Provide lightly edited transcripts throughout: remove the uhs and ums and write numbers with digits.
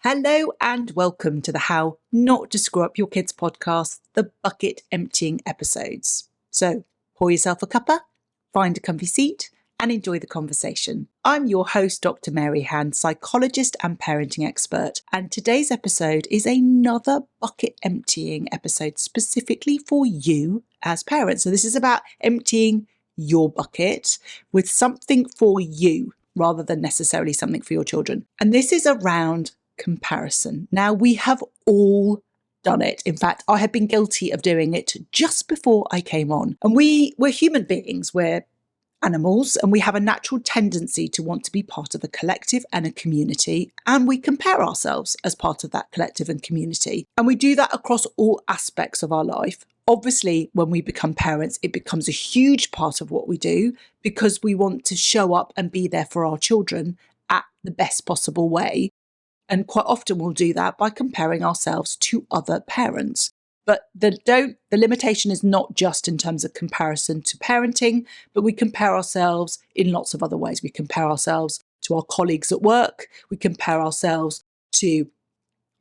Hello and welcome to the How Not to Screw Up Your Kids podcast, the bucket emptying episodes. So pour yourself a cuppa, find a comfy seat and enjoy the conversation. I'm your host, Dr. Mary Hand, psychologist and parenting expert. And today's episode is another bucket emptying episode specifically for you as parents. So this is about emptying your bucket with something for you rather than necessarily something for your children. And this is around comparison. Now, we have all done it. In fact, I have been guilty of doing it just before I came on. And we're human beings, we're animals, and we have a natural tendency to want to be part of a collective and a community, and we compare ourselves as part of that collective and community. And we do that across all aspects of our life. Obviously, when we become parents, it becomes a huge part of what we do because we want to show up and be there for our children at the best possible way. And quite often we'll do that by comparing ourselves to other parents. But the limitation is not just in terms of comparison to parenting, but we compare ourselves in lots of other ways. We compare ourselves to our colleagues at work. We compare ourselves to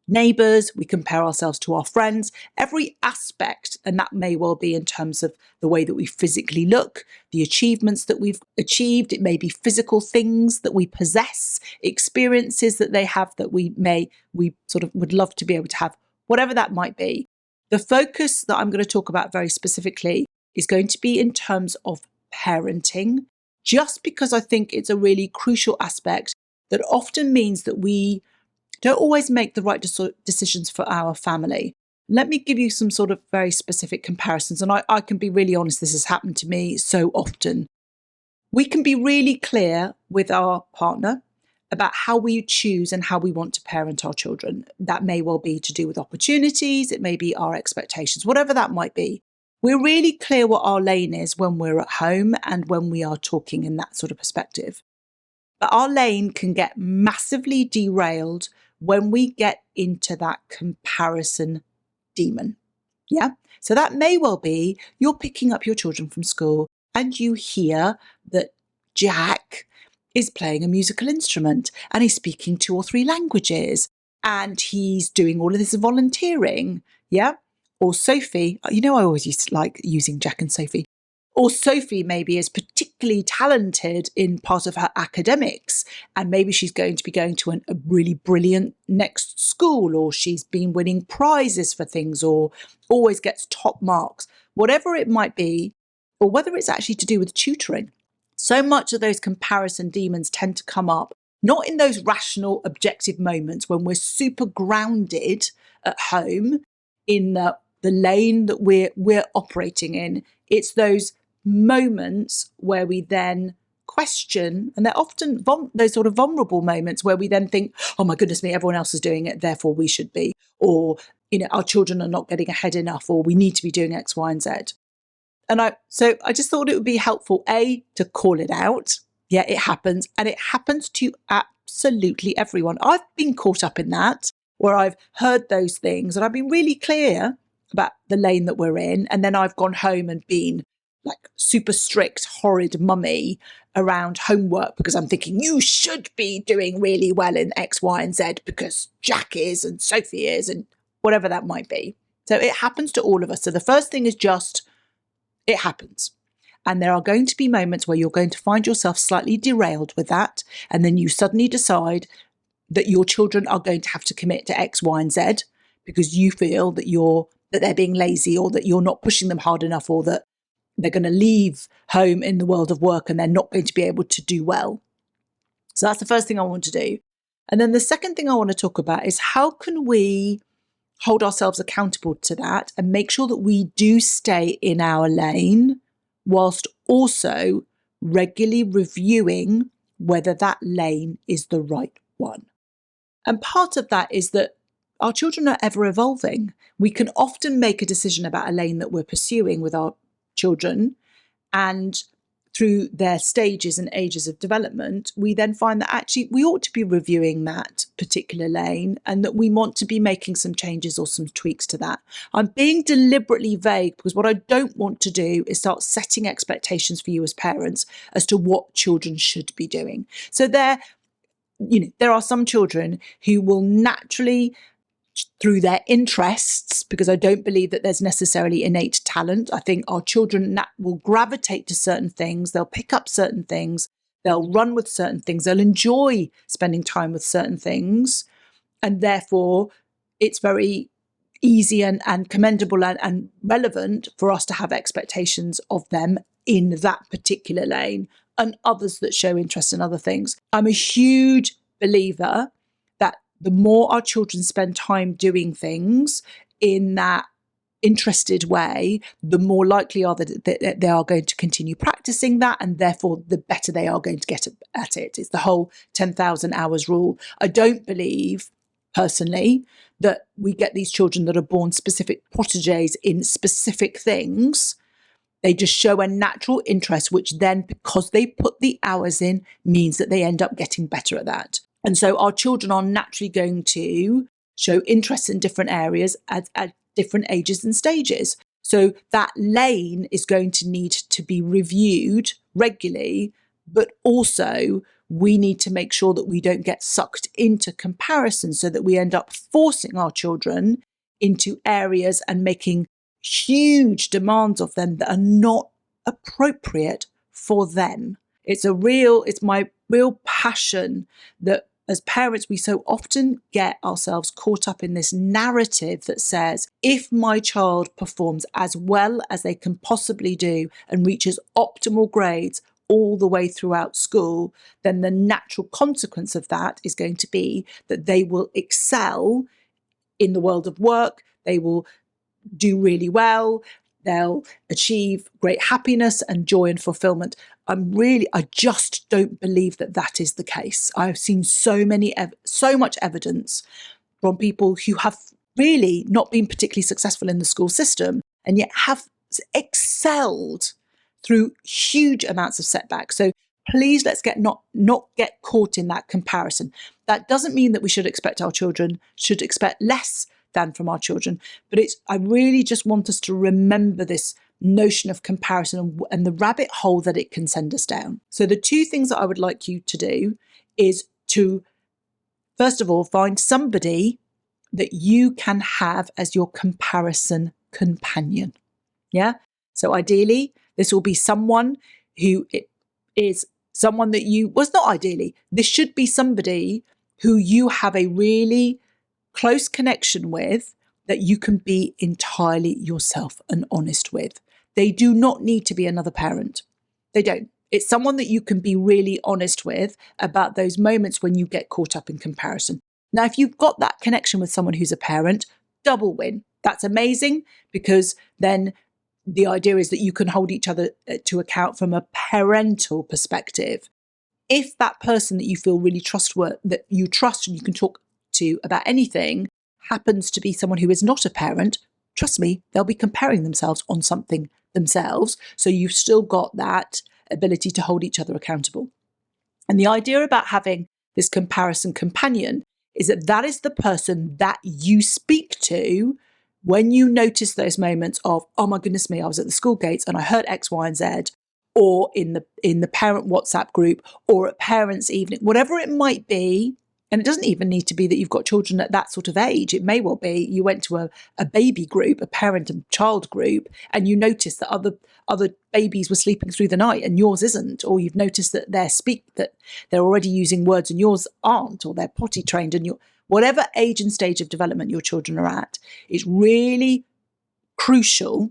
neighbours, we compare ourselves to our friends, every aspect, and that may well be in terms of the way that we physically look, the achievements that we've achieved, it may be physical things that we possess, experiences that they have that we sort of would love to be able to have, whatever that might be. The focus that I'm going to talk about very specifically is going to be in terms of parenting, just because I think it's a really crucial aspect that often means that we don't always make the right decisions for our family. Let me give you some sort of very specific comparisons. And I can be really honest, this has happened to me so often. We can be really clear with our partner about how we choose and how we want to parent our children. That may well be to do with opportunities, it may be our expectations, whatever that might be. We're really clear what our lane is when we're at home and when we are talking in that sort of perspective. But our lane can get massively derailed when we get into that comparison demon. Yeah. So that may well be you're picking up your children from school and you hear that Jack is playing a musical instrument and he's speaking 2 or 3 languages and he's doing all of this volunteering. Yeah. Or Sophie, I always used to like using Jack and Sophie. Or Sophie maybe is particularly talented in part of her academics, and maybe she's going to be going to a really brilliant next school, or she's been winning prizes for things, or always gets top marks, whatever it might be, or whether it's actually to do with tutoring. So much of those comparison demons tend to come up, not in those rational, objective moments when we're super grounded at home in the lane that we're operating in. It's those moments where we then question, and they're often those sort of vulnerable moments where we then think, oh my goodness me, everyone else is doing it, therefore we should be, or our children are not getting ahead enough, or we need to be doing X, Y, and Z. And I just thought it would be helpful, to call it out. Yeah, it happens, and it happens to absolutely everyone. I've been caught up in that, where I've heard those things and I've been really clear about the lane that we're in, and then I've gone home and been like super strict, horrid mummy around homework because I'm thinking you should be doing really well in X, Y, and Z because Jack is and Sophie is and whatever that might be. So it happens to all of us. So the first thing is just, it happens. And there are going to be moments where you're going to find yourself slightly derailed with that. And then you suddenly decide that your children are going to have to commit to X, Y, and Z because you feel that they're being lazy, or that you're not pushing them hard enough, or that they're going to leave home in the world of work and they're not going to be able to do well. So that's the first thing I want to do. And then the second thing I want to talk about is how can we hold ourselves accountable to that and make sure that we do stay in our lane whilst also regularly reviewing whether that lane is the right one. And part of that is that our children are ever evolving. We can often make a decision about a lane that we're pursuing with our children, and through their stages and ages of development, we then find that actually we ought to be reviewing that particular lane and that we want to be making some changes or some tweaks to that. I'm being deliberately vague because what I don't want to do is start setting expectations for you as parents as to what children should be doing. So there are some children who will naturally, through their interests, because I don't believe that there's necessarily innate talent. I think our children will gravitate to certain things. They'll pick up certain things. They'll run with certain things. They'll enjoy spending time with certain things. And therefore, it's very easy and commendable and relevant for us to have expectations of them in that particular lane, and others that show interest in other things. I'm a huge believer that the more our children spend time doing things in that interested way, the more likely are that they are going to continue practicing that, and therefore the better they are going to get at it. It's the whole 10,000 hours rule. I don't believe, personally, that we get these children that are born specific protégés in specific things. They just show a natural interest, which then, because they put the hours in, means that they end up getting better at that. And so our children are naturally going to show interest in different areas at different ages and stages. So that lane is going to need to be reviewed regularly, but also we need to make sure that we don't get sucked into comparison so that we end up forcing our children into areas and making huge demands of them that are not appropriate for them. It's my real passion that as parents, we so often get ourselves caught up in this narrative that says, if my child performs as well as they can possibly do and reaches optimal grades all the way throughout school, then the natural consequence of that is going to be that they will excel in the world of work. They will do really well. They'll achieve great happiness and joy and fulfillment. I just don't believe that that is the case. I've seen so much evidence from people who have really not been particularly successful in the school system and yet have excelled through huge amounts of setbacks. So please, let's not get caught in that comparison. That doesn't mean that we should expect less than from our children, but I really just want us to remember this notion of comparison and the rabbit hole that it can send us down. So the two things that I would like you to do is to, first of all, find somebody that you can have as your comparison companion. Yeah. So ideally, this will be someone who is someone that this should be somebody who you have a really close connection with, that you can be entirely yourself and honest with. They do not need to be another parent. They don't. It's someone that you can be really honest with about those moments when you get caught up in comparison. Now, if you've got that connection with someone who's a parent, double win. That's amazing, because then the idea is that you can hold each other to account from a parental perspective. If that person that you feel really trustworthy, that you trust and you can talk to about anything, happens to be someone who is not a parent, trust me, they'll be comparing themselves on something themselves. So you've still got that ability to hold each other accountable. And the idea about having this comparison companion is that is the person that you speak to when you notice those moments of, oh my goodness me, I was at the school gates and I heard X, Y, and Z, or in the parent WhatsApp group, or at parents' evening, whatever it might be. And it doesn't even need to be that you've got children at that sort of age. It may well be you went to a baby group, a parent and child group, and you noticed that other babies were sleeping through the night and yours isn't, or you've noticed that they're already using words and yours aren't, or they're potty trained, and whatever age and stage of development your children are at, it's really crucial,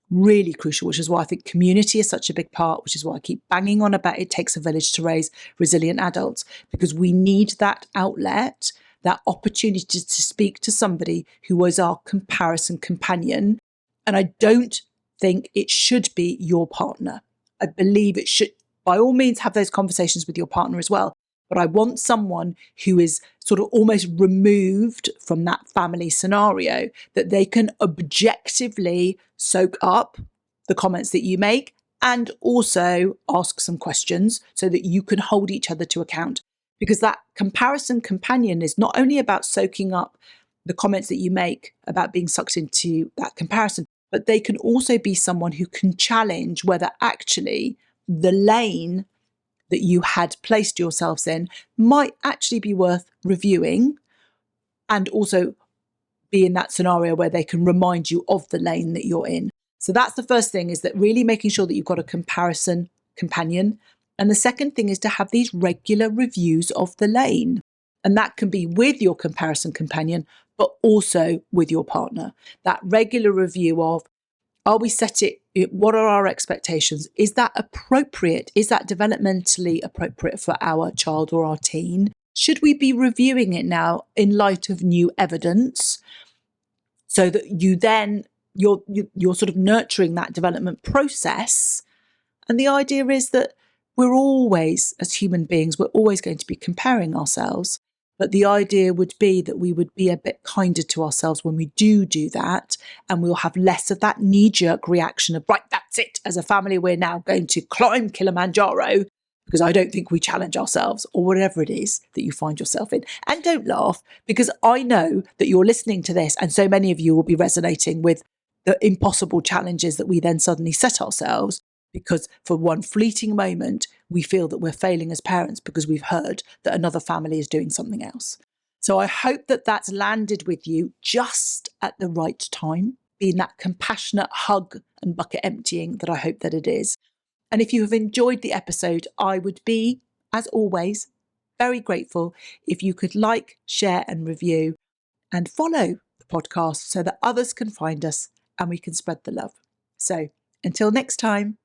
which is why I think community is such a big part, which is why I keep banging on about it takes a village to raise resilient adults, because we need that outlet, that opportunity to speak to somebody who is our comparison companion. And I don't think it should be your partner. I believe it should, by all means, have those conversations with your partner as well. But I want someone who is sort of almost removed from that family scenario, that they can objectively soak up the comments that you make and also ask some questions so that you can hold each other to account. Because that comparison companion is not only about soaking up the comments that you make about being sucked into that comparison, but they can also be someone who can challenge whether actually the lane that you had placed yourselves in might actually be worth reviewing, and also be in that scenario where they can remind you of the lane that you're in. So that's the first thing, is that really making sure that you've got a comparison companion. And the second thing is to have these regular reviews of the lane. And that can be with your comparison companion, but also with your partner. That regular review of, are we set it? What are our expectations? Is that appropriate? Is that developmentally appropriate for our child or our teen? Should we be reviewing it now in light of new evidence, so that you're sort of nurturing that development process? And the idea is that we're always, as human beings, we're always going to be comparing ourselves. But the idea would be that we would be a bit kinder to ourselves when we do that, and we'll have less of that knee-jerk reaction of, right, that's it. As a family, we're now going to climb Kilimanjaro, because I don't think we challenge ourselves, or whatever it is that you find yourself in. And don't laugh, because I know that you're listening to this, and so many of you will be resonating with the impossible challenges that we then suddenly set ourselves, because for one fleeting moment, we feel that we're failing as parents because we've heard that another family is doing something else. So I hope that that's landed with you just at the right time, being that compassionate hug and bucket emptying that I hope that it is. And if you have enjoyed the episode, I would be, as always, very grateful if you could like, share and review, and follow the podcast so that others can find us and we can spread the love. So until next time.